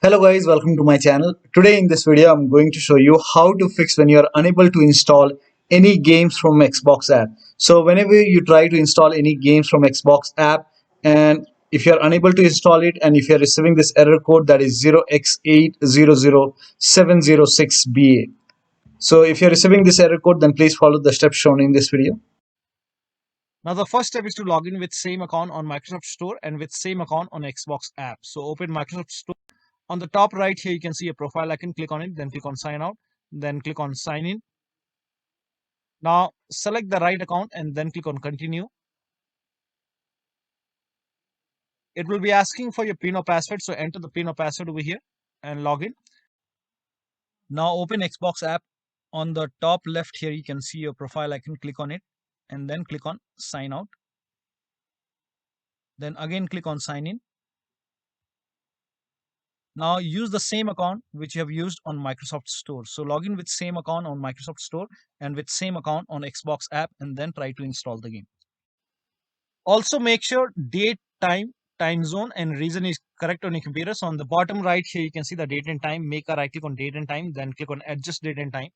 Hello guys, welcome to my channel. Today in this video I'm going to show you how to fix when you are unable to install any games from Xbox app. So whenever you try to install any games from Xbox app and if you are unable to install it and if you are receiving this error code that is 0x800706ba. So if you are receiving this error code, then please follow the steps shown in this video. Now the first step is to log in with same account on Microsoft Store and with same account on Xbox app. So open Microsoft Store. On the top right here you can see a profile icon. Click on it, then click on sign out, then click on sign in. Now select the right account and then click on continue. It will be asking for your PIN or password, so enter the PIN or password over here and log in. Now open Xbox app. On the top left here you can see your profile icon. Click on it and then click on sign out. Then again click on sign in. Now use the same account which you have used on Microsoft Store. So log in with same account on Microsoft Store and with same account on Xbox app and then try to install the game. Also make sure date, time zone and region is correct on your computer. So on the bottom right here you can see the date and time. Make a right click on date and time, then click on adjust date and time.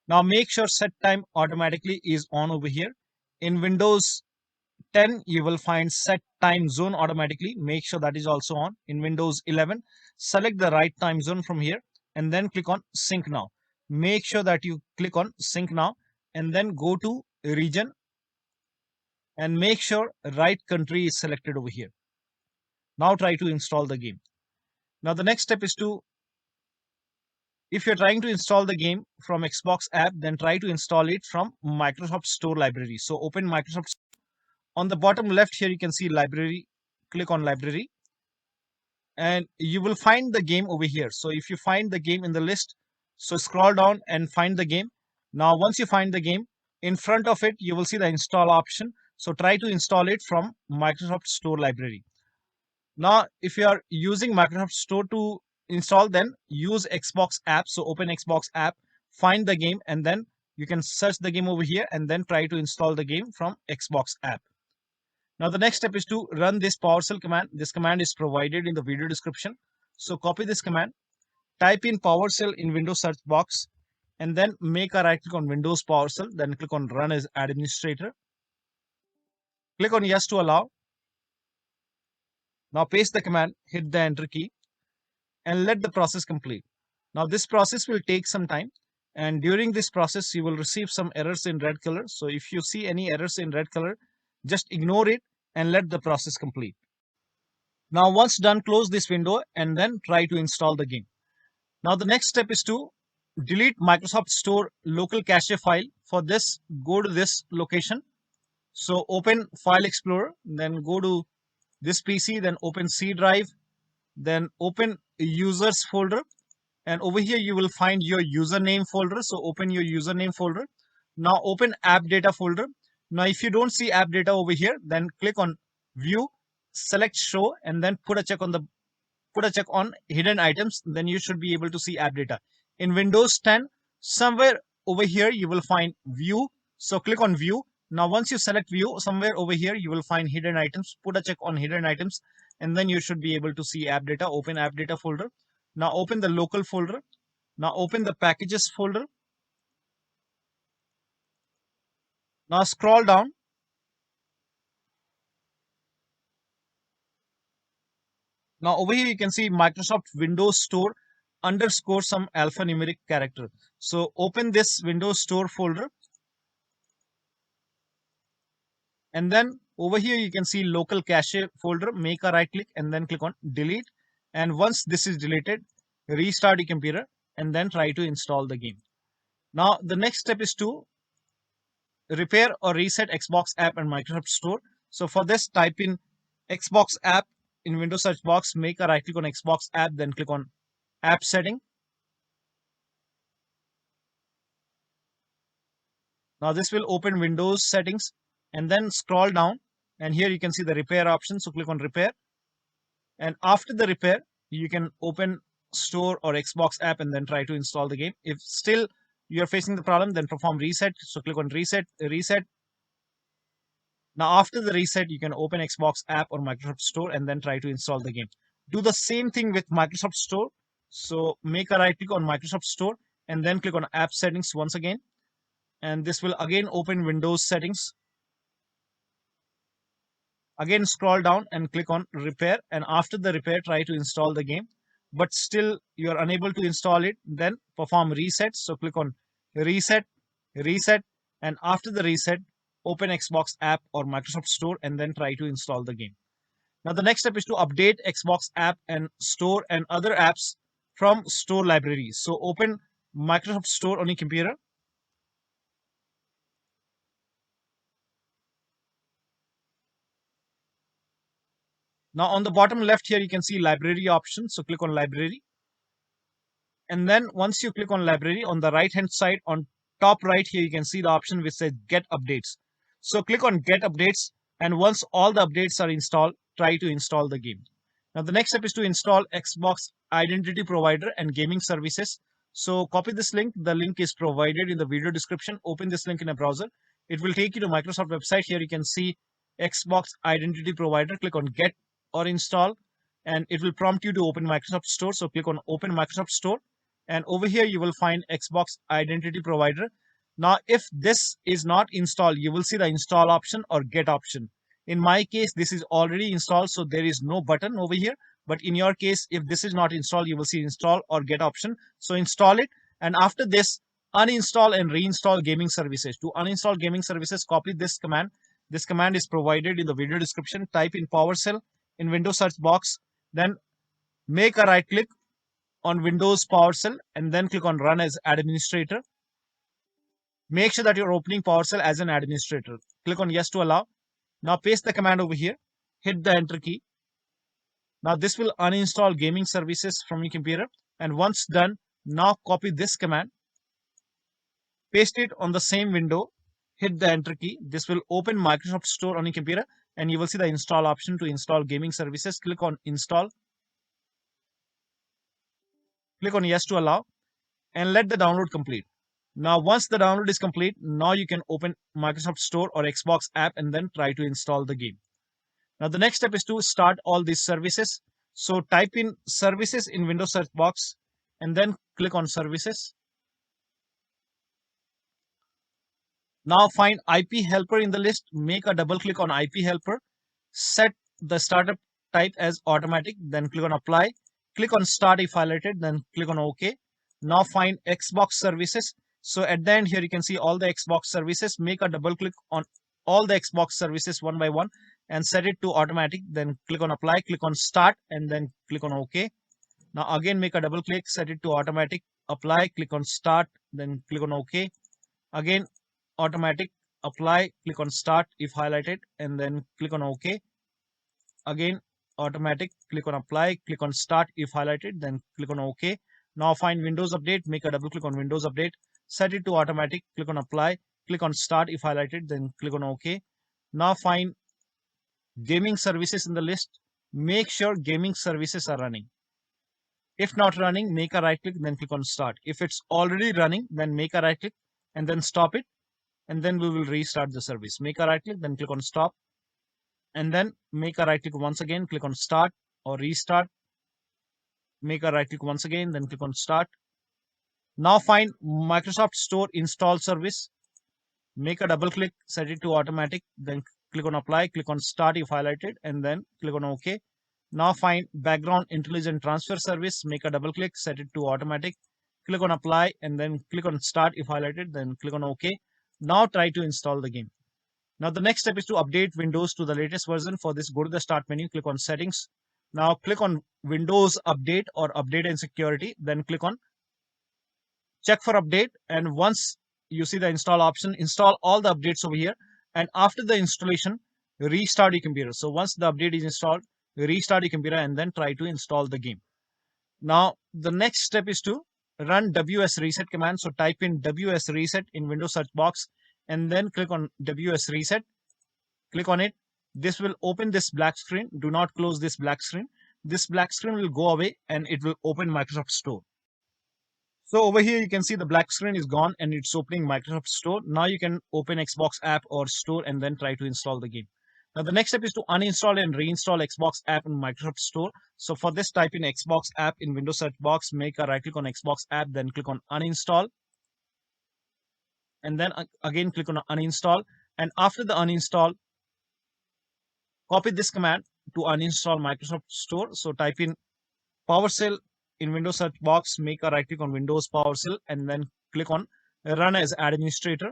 Now make sure set time automatically is on over here. In Windows 10 you will find set time zone automatically. Make sure that is also on. In Windows 11 select the right time zone from here and then click on sync now. Make sure that you click on sync now and then go to region and make sure right country is selected over here. Now try to install the game. Now the next step is to, if you're trying to install the game from Xbox app, then try to install it from Microsoft Store library. So open Microsoft. On the bottom left here you can see library. Click on library and you will find the game over here. So if you find the game in the list, so scroll down and find the game. Now once you find the game, in front of it you will see the install option. So try to install it from Microsoft Store library. Now if you are using Microsoft Store to install, then use Xbox app. So open Xbox app, find the game and then you can search the game over here and then try to install the game from Xbox app. Now the next step is to run this PowerShell command. This command is provided in the video description. So copy this command, type in PowerShell in Windows search box, and then make a right click on Windows PowerShell, then click on Run as Administrator. Click on Yes to allow. Now paste the command, hit the Enter key, and let the process complete. Now this process will take some time, and during this process you will receive some errors in red color. So if you see any errors in red color, just ignore it and let the process complete. Now once done, close this window and then try to install the game. Now the next step is to delete Microsoft Store local cache file. For this, go to this location. So open File Explorer, then go to this PC, then open C drive, then open users folder, and over here you will find your username folder. So open your username folder. Now open AppData folder. Now if you don't see AppData over here, then click on View, select Show, and then put a check on hidden items. Then you should be able to see AppData. In Windows 10, somewhere over here you will find View. So click on View. Now once you select View, somewhere over here you will find hidden items. Put a check on hidden items, and then you should be able to see AppData. Open AppData folder. Now open the local folder. Now open the packages folder. Now scroll down. Now over here you can see Microsoft Windows Store underscore some alphanumeric character. So open this Windows Store folder. And then over here you can see local cache folder. Make a right click and then click on delete. And once this is deleted, restart your computer and then try to install the game. Now the next step is to repair or reset Xbox app and Microsoft Store. So for this, type in Xbox app in Windows search box, make a right click on Xbox app, then click on app setting. Now this will open Windows settings and then scroll down, and here you can see the repair option. So click on repair, and after the repair you can open Store or Xbox app and then try to install the game. If still you're facing the problem, then perform reset. So click on reset. Now after the reset you can open Xbox app or Microsoft Store and then try to install the game. Do the same thing with Microsoft Store. So make a right click on Microsoft Store and then click on App Settings once again. And this will again open Windows Settings. Again scroll down and click on Repair, and after the repair try to install the game, but still you are unable to install it, then perform reset. So click on Reset, Reset, and after the reset open Xbox app or Microsoft Store and then try to install the game. Now the next step is to update Xbox app and store and other apps from store libraries. So open Microsoft Store on your computer. Now on the bottom left here, you can see library option. So click on library. And then once you click on library, on the right hand side, on top right here, you can see the option which says get updates. So click on get updates. And once all the updates are installed, try to install the game. Now the next step is to install Xbox Identity Provider and Gaming Services. So copy this link. The link is provided in the video description. Open this link in a browser. It will take you to Microsoft website. Here you can see Xbox Identity Provider. Click on get or install and it will prompt you to open Microsoft Store. So click on open Microsoft Store. And over here you will find Xbox Identity Provider. Now if this is not installed, you will see the install option or get option. In my case, this is already installed, so there is no button over here. But in your case, if this is not installed, you will see install or get option. So install it, and after this, uninstall and reinstall gaming services. To uninstall gaming services, copy this command. This command is provided in the video description. Type in PowerShell in Windows search box, then make a right click on Windows PowerShell and then click on Run as Administrator. Make sure that you're opening PowerShell as an administrator. Click on Yes to allow. Now paste the command over here. Hit the Enter key. Now this will uninstall gaming services from your computer. And once done, now copy this command. Paste it on the same window. Hit the Enter key. This will open Microsoft Store on your computer. And you will see the install option to install gaming services. Click on Install. Click on Yes to allow and let the download complete. Now once the download is complete, now you can open Microsoft Store or Xbox app and then try to install the game. Now the next step is to start all these services. So type in services in Windows search box and then click on services. Now find IP helper in the list. Make a double click on IP helper. Set the startup type as automatic. Then click on apply. Click on start if highlighted. Then click on OK. Now find Xbox services. So at the end here, you can see all the Xbox services. Make a double click on all the Xbox services one by one and set it to automatic. Then click on apply, click on start and then click on OK. Now again, make a double click, set it to automatic, apply, click on start, then click on OK. Again, automatic, apply, click on start if highlighted and then click on OK. Again, automatic, click on apply, click on start if highlighted, then click on OK. Now find Windows Update, make a double click on Windows Update, set it to automatic, click on apply, click on start if highlighted, then click on OK. Now find gaming services in the list. Make sure gaming services are running. If not running, make a right click, then click on start. If it's already running, then make a right click and then stop it. And then we will restart the service. Make a right click, then click on stop. And then make a right click once again, click on start or restart. Make a right click once again, then click on start. Now find Microsoft Store install service. Make a double click, set it to automatic, then click on apply, click on start if highlighted, and then click on OK. Now find background intelligent transfer service. Make a double click, set it to automatic, click on apply, and then click on start if highlighted, then click on OK. Now try to install the game. Now the next step is to update Windows to the latest version. For this, go to the start menu, click on settings. Now click on Windows Update or Update and Security, then click on check for update. And once you see the install option, install all the updates over here. And after the installation, restart your computer. So once the update is installed, restart your computer and then try to install the game. Now the next step is to run ws reset command. So type in ws reset in Windows search box and then click on ws reset. Click on it. This will open this black screen. Do not close this black screen. This black screen will go away and it will open Microsoft Store. So over here, you can see the black screen is gone and it's opening Microsoft Store. Now you can open Xbox app or store and then try to install the game. Now the next step is to uninstall and reinstall Xbox app in Microsoft Store. So for this, type in Xbox app in Windows search box, make a right click on Xbox app, then click on uninstall, and then again click on uninstall. And after the uninstall, copy this command to uninstall Microsoft Store. So type in PowerShell in Windows search box, make a right click on Windows PowerShell, and then click on run as administrator.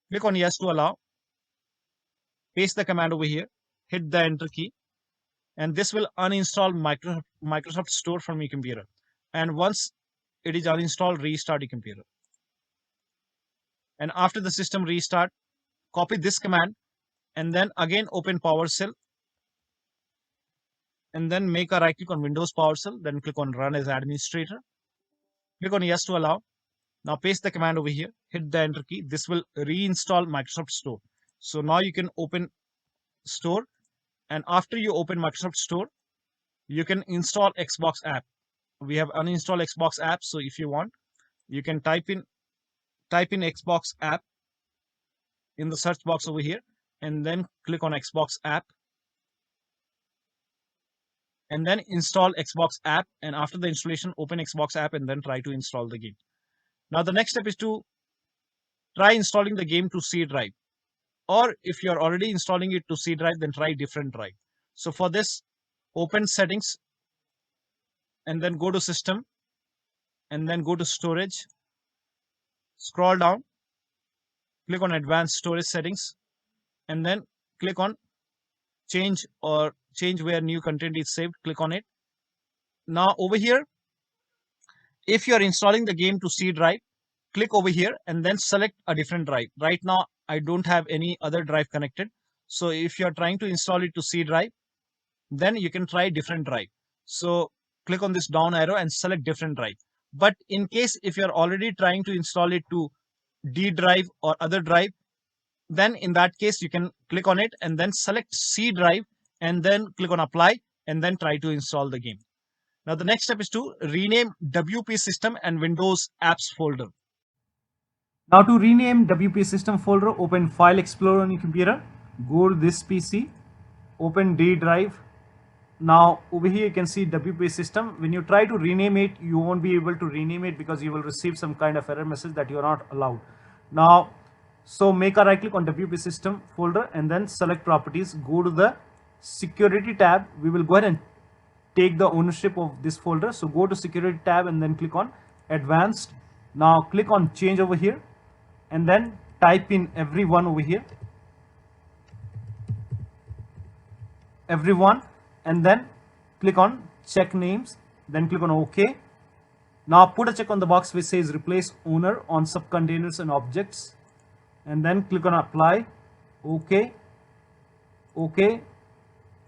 Click on yes to allow. Paste the command over here, hit the enter key, and this will uninstall Microsoft Store from your computer. And once it is uninstalled, restart your computer. And after the system restart, copy this command and then again open PowerShell, and then make a right click on Windows PowerShell, then click on run as administrator. Click on yes to allow. Now paste the command over here, hit the enter key. This will reinstall Microsoft Store. So now you can open Store, and after you open Microsoft Store, you can install Xbox app. We have uninstalled Xbox app, so if you want, you can type in Xbox app in the search box over here, and then click on Xbox app, and then install Xbox app. And after the installation, open Xbox app and then try to install the game. Now the next step is to try installing the game to C drive, or if you're already installing it to C drive, then try different drive. So for this, open settings and then go to system and then go to storage, scroll down, click on advanced storage settings, and then click on change where new content is saved. Click on it. Now over here, if you are installing the game to C drive, click over here and then select a different drive. Right now I don't have any other drive connected, so if you are trying to install it to C drive, then you can try different drive. So click on this down arrow and select different drive. But in case if you're already trying to install it to D drive or other drive, then in that case you can click on it and then select C drive and then click on apply and then try to install the game. Now the next step is to rename WP system and Windows apps folder. Now to rename WP system folder, open File Explorer on your computer, go to this PC, open D drive. Now over here you can see WP system. When you try to rename it, you won't be able to rename it because you will receive some kind of error message that you are not allowed. Now, so make a right click on WP system folder and then select properties, go to the security tab. We will go ahead and take the ownership of this folder. So go to security tab and then click on advanced. Now click on change over here and then type in everyone over here, everyone, and then click on check names, then click on OK. Now put a check on the box which says replace owner on subcontainers and objects, and then click on apply. OK, OK,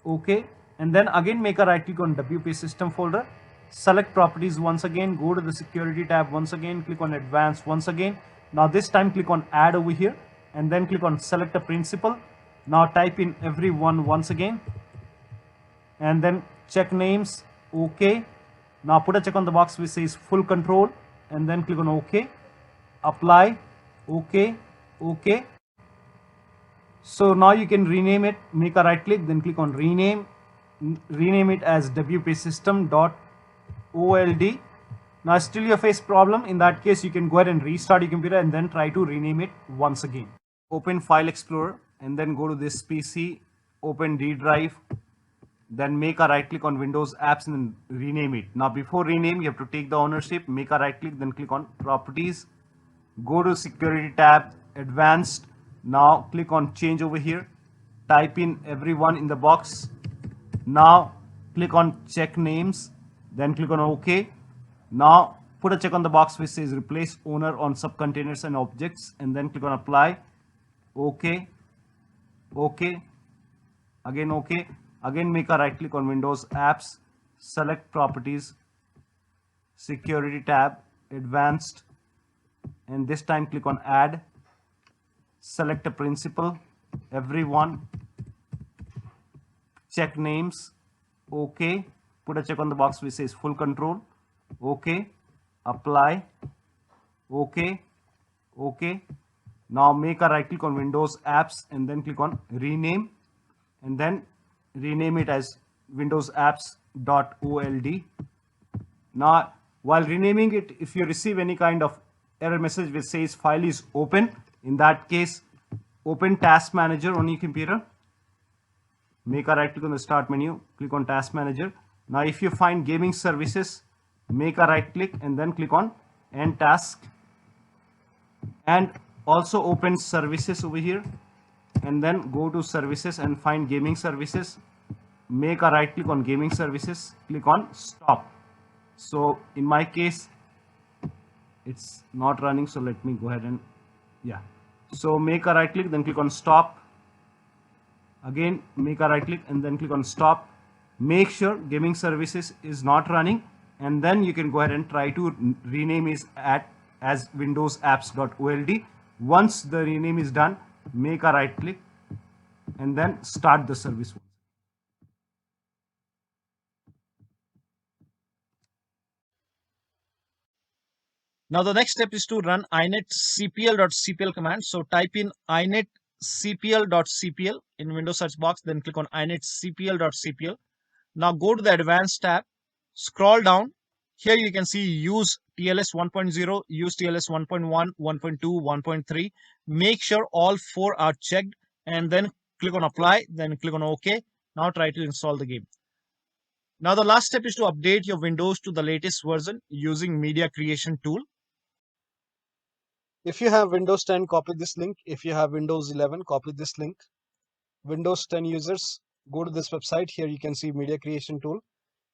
OK, and then again make a right click on WP system folder, select properties once again, go to the security tab once again, click on advanced once again. Now this time click on add over here and then click on select a principal. Now type in everyone once again and then check names. OK. Now put a check on the box which says full control and then click on OK, apply. OK, OK. So now you can rename it, make a right click, then click on rename it as WP system.old. Now still you face problem. In that case you can go ahead and restart your computer and then try to rename it once again. Open File Explorer and then go to this PC, open D drive, then make a right click on Windows apps and then rename it. Now before rename you have to take the ownership, make a right click, then click on properties, go to security tab, advanced. Now click on change over here, type in everyone in the box. Now click on check names, then click on OK. Now put a check on the box which says replace owner on subcontainers and objects and then click on apply. OK, OK, again OK. Again make a right click on Windows apps, select properties, security tab, advanced, and this time click on add, select a principal, everyone, check names. OK, put a check on the box which says full control. OK, apply. OK, OK, Now make a right click on Windows Apps and then click on Rename, and then rename it as Windows Apps.old. Now, while renaming it, if you receive any kind of error message which says file is open, in that case, open Task Manager on your computer. Make a right click on the Start menu, click on Task Manager. Now, if you find Gaming Services, make a right click and then click on End Task, and also open Services over here, and then go to Services and find Gaming Services. Make a right click on Gaming Services, click on Stop. So in my case, it's not running, so let me go ahead and so make a right click, then click on Stop. Again, make a right click and then click on Stop. Make sure Gaming Services is not running, and then you can go ahead and try to rename it as Windows Apps.old. Once the rename is done, make a right click and then start the service. Now the next step is to run inetcpl.cpl command. So type in inetcpl.cpl in Windows search box, then click on inetcpl.cpl. Now go to the advanced tab, scroll down. Here you can see use TLS 1.0, use TLS 1.1, 1.2, 1.3. Make sure all 4 are checked and then click on apply, then click on OK. Now try to install the game. Now the last step is to update your Windows to the latest version using media creation tool. If you have Windows 10, copy this link. If you have Windows 11, copy this link. Windows 10 users, go to this website. Here you can see media creation tool.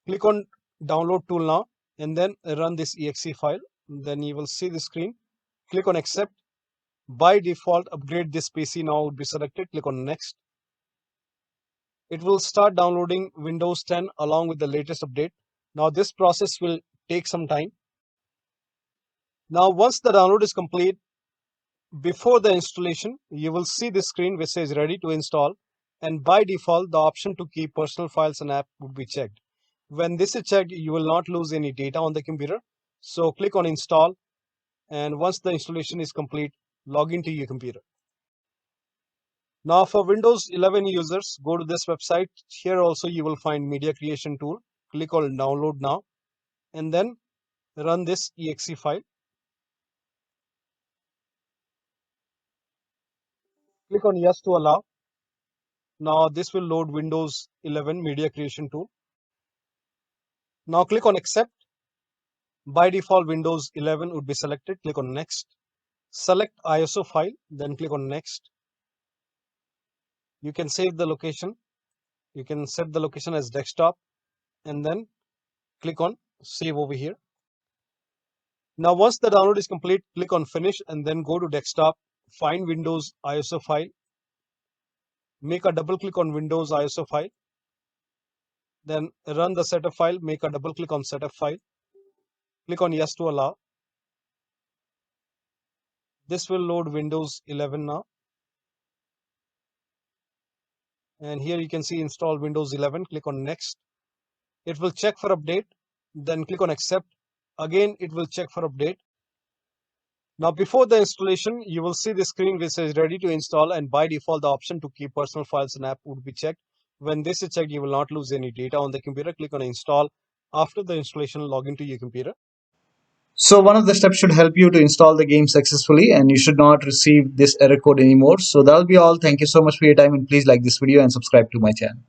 Click on download tool now and then run this exe file. Then you will see the screen. Click on accept. By default, upgrade this PC now would be selected. Click on next. It will start downloading Windows 10 along with the latest update. Now this process will take some time. Now once the download is complete, before the installation, you will see this screen which says ready to install, and by default the option to keep personal files and app would be checked. When this is checked, you will not lose any data on the computer. So click on install, and once the installation is complete, log into your computer. Now for Windows 11 users, go to this website. Here also you will find media creation tool. Click on download now and then run this exe file. Click on yes to allow. Now this will load Windows 11 media creation tool. Now click on accept. By default Windows 11 would be selected. Click on next. Select ISO file, then click on next. You can save the location. You can set the location as desktop and then click on save over here. Now once the download is complete, click on finish and then go to desktop, find Windows ISO file, make a double click on Windows ISO file, then run the setup file, make a double click on setup file, click on yes to allow. This will load Windows 11 now. And here you can see install Windows 11, click on next. It will check for update, then click on accept. Again, it will check for update. Now before the installation, you will see the screen which says ready to install, and by default the option to keep personal files and app would be checked. When this is checked, you will not lose any data on the computer. Click on install. After the installation, log into your computer. So one of the steps should help you to install the game successfully, and you should not receive this error code anymore. So that'll be all. Thank you so much for your time, and please like this video and subscribe to my channel.